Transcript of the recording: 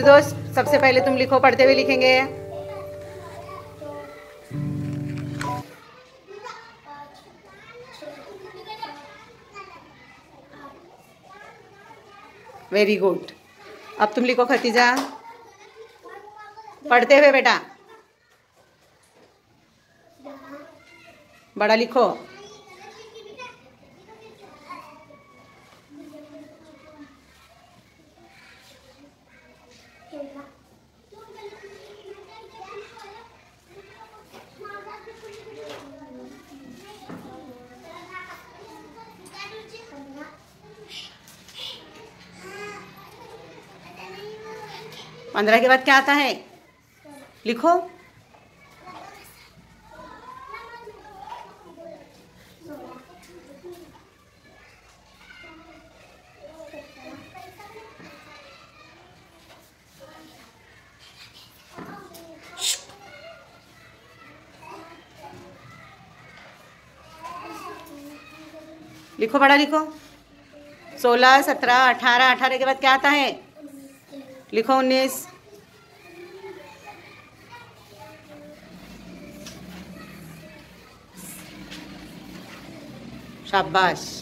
दोस्त सबसे पहले तुम लिखो, पढ़ते हुए लिखेंगे। Very good. अब तुम लिखो खतीजा, पढ़ते हुए बेटा, बड़ा लिखो। पंद्रह के बाद क्या आता है? लिखो। लिखो बड़ा लिखो। 16, 17, 18, 18 के बाद क्या आता है? लिखो। 19। शाबाश।